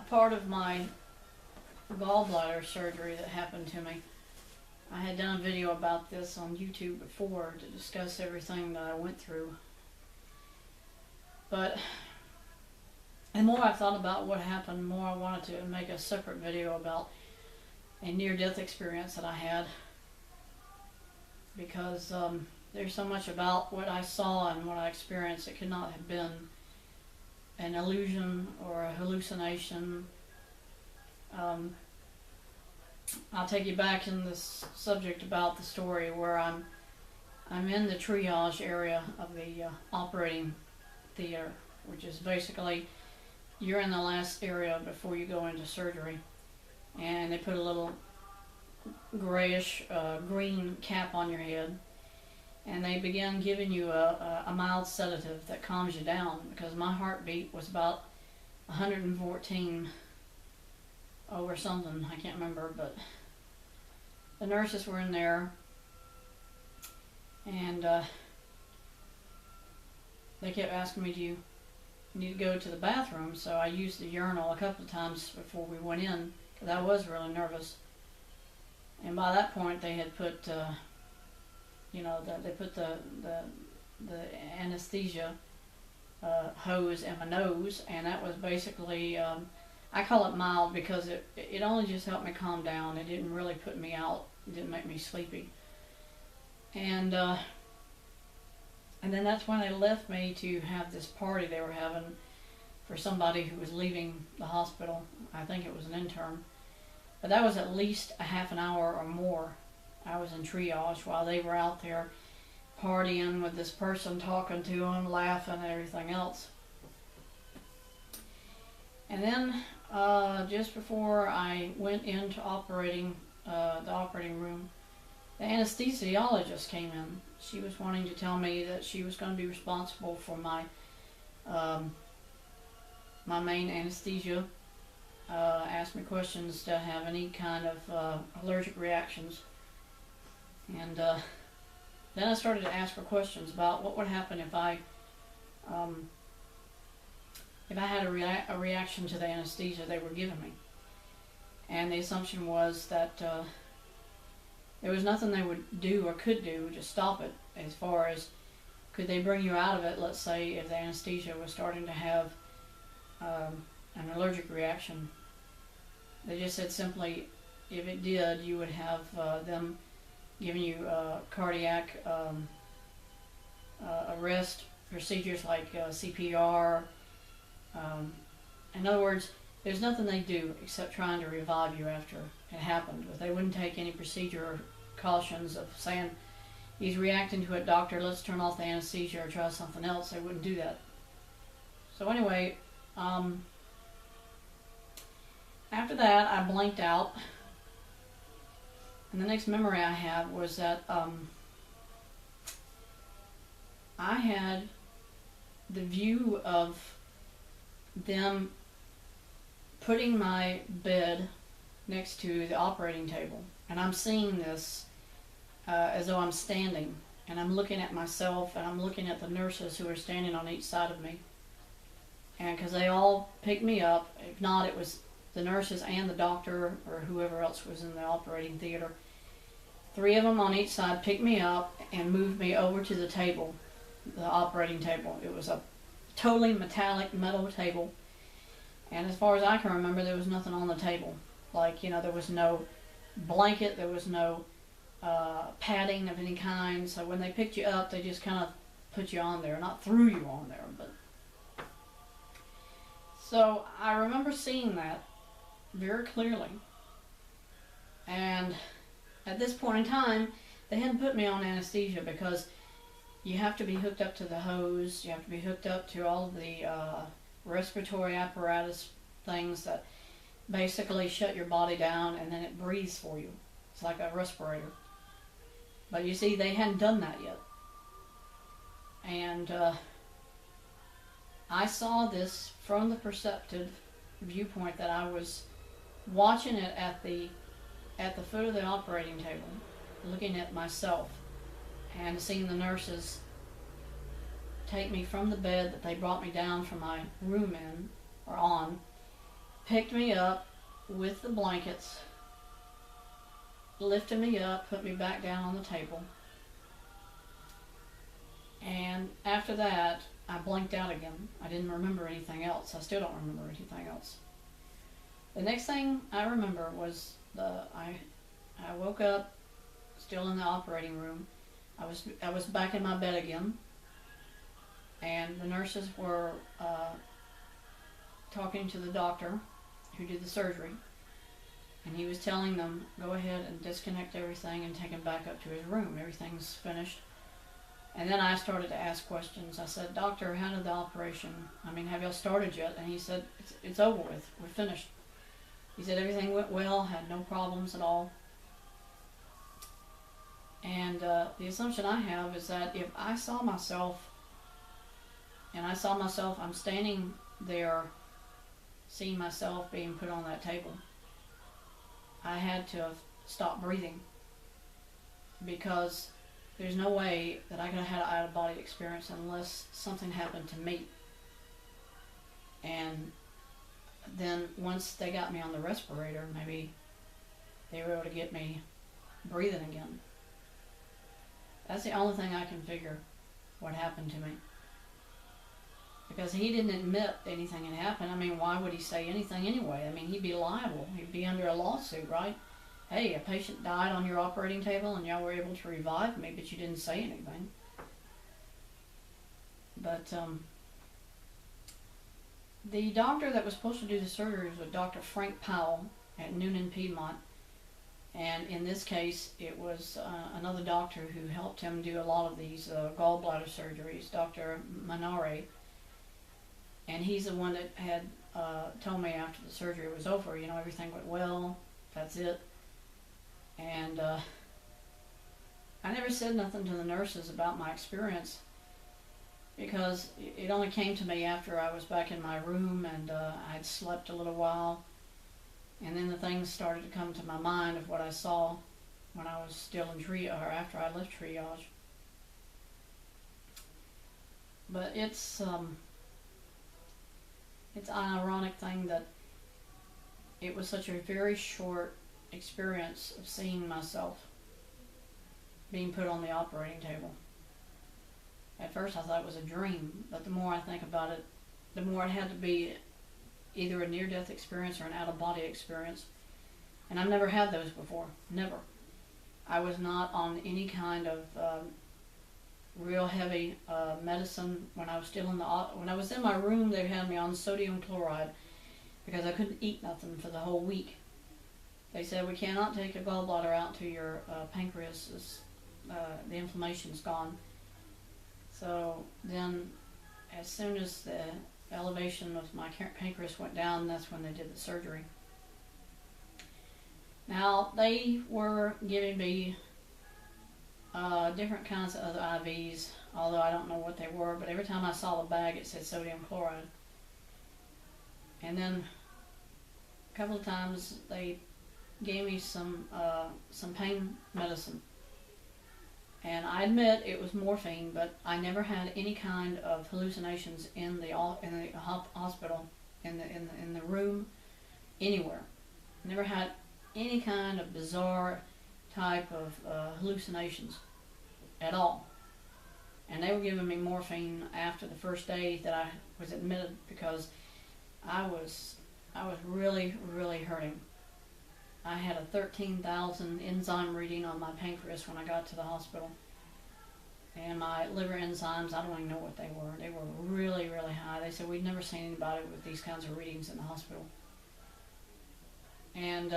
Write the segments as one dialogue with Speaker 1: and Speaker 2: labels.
Speaker 1: part of my gallbladder surgery that happened to me. I had done a video about this on YouTube before to discuss everything that I went through. But the more I thought about what happened, the more I wanted to make a separate video about a near-death experience that I had. Because there's so much about what I saw and what I experienced. It could not have been an illusion or a hallucination. I'll take you back in this subject about the story where I'm in the triage area of the operating theater, which is basically you're in the last area before you go into surgery, and they put a little grayish green cap on your head, and they begin giving you a mild sedative that calms you down, because my heartbeat was about 114 over something, I can't remember, but the nurses were in there, and they kept asking me, do you need to go to the bathroom? So I used the urinal a couple of times before we went in, because I was really nervous. And by that point they had put they put the anesthesia hose in my nose, and that was basically I call it mild because it only just helped me calm down. It didn't really put me out. It didn't make me sleepy. And then that's when they left me to have this party they were having for somebody who was leaving the hospital. I think it was an intern. But that was at least a half an hour or more. I was in triage while they were out there partying with this person, talking to them, laughing, and everything else. And then just before I went into the operating room, the anesthesiologist came in. She was wanting to tell me that she was going to be responsible for my my main anesthesia. Asked me questions to have any kind of allergic reactions. And then I started to ask her questions about what would happen if I had a reaction to the anesthesia they were giving me. And the assumption was that there was nothing they would do or could do to stop it, as far as could they bring you out of it, let's say, if the anesthesia was starting to have an allergic reaction. They just said simply, if it did, you would have them giving you cardiac arrest procedures like CPR. In other words, there's nothing they do except trying to revive you after it happened. But they wouldn't take any procedure or cautions of saying, he's reacting to it, doctor, let's turn off the anesthesia or try something else. They wouldn't do that. So anyway, after that I blanked out. And the next memory I have was that I had the view of them putting my bed next to the operating table, and I'm seeing this as though I'm standing, and I'm looking at myself, and I'm looking at the nurses who are standing on each side of me, and because they all picked me up, if not it was the nurses and the doctor or whoever else was in the operating theater, 3 of them on each side picked me up and moved me over to the table, the operating table. It was a totally metallic metal table, and as far as I can remember, there was nothing on the table. Like, there was no blanket, there was no padding of any kind. So when they picked you up, they just kind of put you on there, not threw you on there. But so I remember seeing that very clearly. And at this point in time, they hadn't put me on anesthesia because you have to be hooked up to the hose, you have to be hooked up to all of the respiratory apparatus things that basically shut your body down, and then it breathes for you. It's like a respirator. But you see, they hadn't done that yet. And I saw this from the perceptive viewpoint that I was watching it at the foot of the operating table, looking at myself, and seeing the nurses take me from the bed that they brought me down from my room in, or on, picked me up with the blankets, lifted me up, put me back down on the table. And after that, I blanked out again. I didn't remember anything else. I still don't remember anything else. The next thing I remember was I woke up still in the operating room. I was back in my bed again, and the nurses were talking to the doctor who did the surgery, and he was telling them, go ahead and disconnect everything and take him back up to his room. Everything's finished. And then I started to ask questions. I said, Doctor, how did the operation, have y'all started yet? And he said, it's over with. We're finished. He said everything went well, had no problems at all. And the assumption I have is that if I saw myself, I'm standing there seeing myself being put on that table, I had to have stopped breathing, because there's no way that I could have had an out-of-body experience unless something happened to me. And then once they got me on the respirator, maybe they were able to get me breathing again. That's the only thing I can figure what happened to me. Because he didn't admit anything had happened. Why would he say anything anyway? He'd be liable. He'd be under a lawsuit, right? Hey, a patient died on your operating table and y'all were able to revive me, but you didn't say anything. But the doctor that was supposed to do the surgery was Dr. Frank Powell at Newnan Piedmont. And in this case, it was another doctor who helped him do a lot of these gallbladder surgeries, Dr. Manare. And he's the one that had told me after the surgery was over, everything went well, that's it. And I never said nothing to the nurses about my experience, because it only came to me after I was back in my room and I'd slept a little while. And then the things started to come to my mind of what I saw when I was still in triage, or after I left triage. But it's an ironic thing that it was such a very short experience of seeing myself being put on the operating table. At first I thought it was a dream, but the more I think about it, the more it had to be either a near-death experience or an out-of-body experience. And I've never had those before. Never. I was not on any kind of real heavy medicine when I was still when I was in my room. They had me on sodium chloride because I couldn't eat nothing for the whole week. They said, we cannot take a gallbladder out until your pancreas is, the inflammation's gone. So then, as soon as the elevation of my pancreas went down, that's when they did the surgery. Now, they were giving me different kinds of other IVs, although I don't know what they were, but every time I saw the bag it said sodium chloride. And then a couple of times they gave me some pain medicine. And I admit it was morphine, but I never had any kind of hallucinations in the hospital, in the room, anywhere. Never had any kind of bizarre type of hallucinations at all. And they were giving me morphine after the first day that I was admitted, because I was really, really hurting. I had a 13,000 enzyme reading on my pancreas when I got to the hospital. And my liver enzymes, I don't even know what they were. They were really, really high. They said, we'd never seen anybody with these kinds of readings in the hospital. And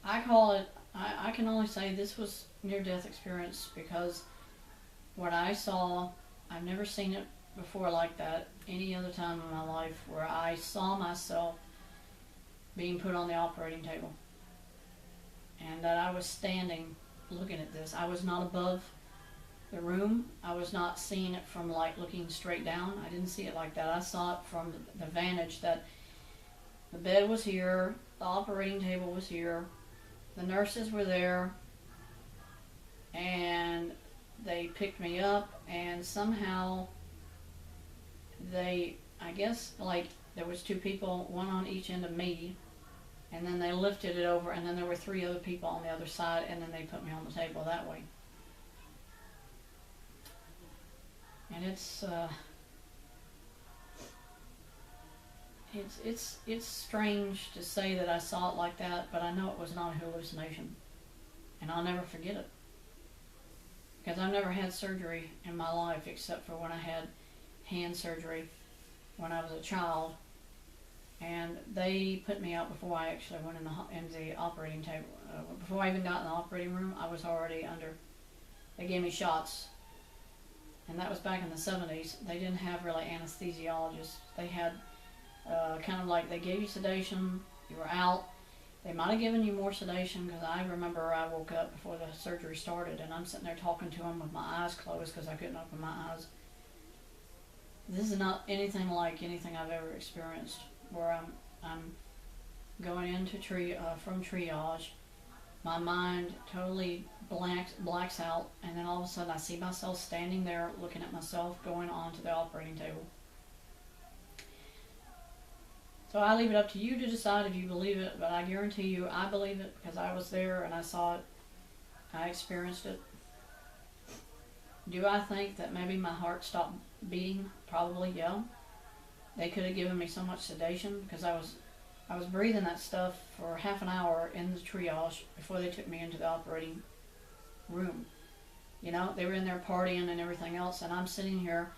Speaker 1: I call it, I can only say this was near-death experience, because what I saw, I've never seen it before like that any other time in my life, where I saw myself being put on the operating table, and that I was standing looking at this. I was not above the room. I was not seeing it from like looking straight down. I didn't see it like that. I saw it from the vantage that the bed was here, the operating table was here, the nurses were there, and they picked me up, and somehow they I guess like there was 2 people, one on each end of me, and then they lifted it over, and then there were 3 other people on the other side, and then they put me on the table that way. And it's strange to say that I saw it like that, but I know it was not a hallucination, and I'll never forget it. Because I've never had surgery in my life except for when I had hand surgery when I was a child, and they put me out before I actually went in the operating table. Before I even got in the operating room, I was already under. They gave me shots, and that was back in the 70s. They didn't have really anesthesiologists. They had kind of like they gave you sedation, you were out. They might have given you more sedation, because I remember I woke up before the surgery started, and I'm sitting there talking to them with my eyes closed because I couldn't open my eyes. This is not anything like anything I've ever experienced, where I'm going into from triage. My mind totally blacks out, and then all of a sudden I see myself standing there looking at myself going on to the operating table. So I leave it up to you to decide if you believe it, but I guarantee you I believe it because I was there and I saw it. I experienced it. Do I think that maybe my heart stopped beating? Probably, yeah. They could have given me so much sedation because I was breathing that stuff for half an hour in the triage before they took me into the operating room. You know, they were in there partying and everything else, and I'm sitting here,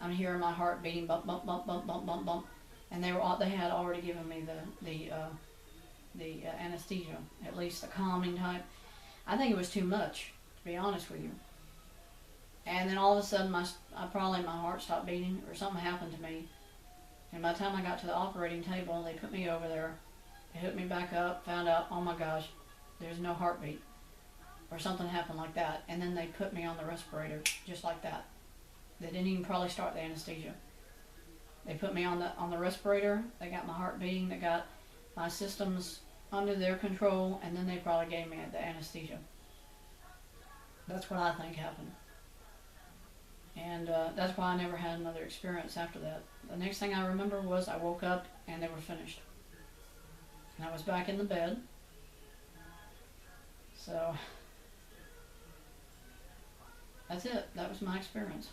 Speaker 1: I'm hearing my heart beating, bump, bump, bump, bump, bump, bump, bump. And they had already given me the anesthesia, at least the calming type. I think it was too much, to be honest with you. And then all of a sudden, my heart stopped beating, or something happened to me. And by the time I got to the operating table, they put me over there. They hooked me back up, found out, oh my gosh, there's no heartbeat, or something happened like that. And then they put me on the respirator, just like that. They didn't even probably start the anesthesia. They put me on the respirator. They got my heart beating. They got my systems under their control, and then they probably gave me the anesthesia. That's what I think happened. And that's why I never had another experience after that. The next thing I remember was I woke up and they were finished. And I was back in the bed. So that's it. That was my experience.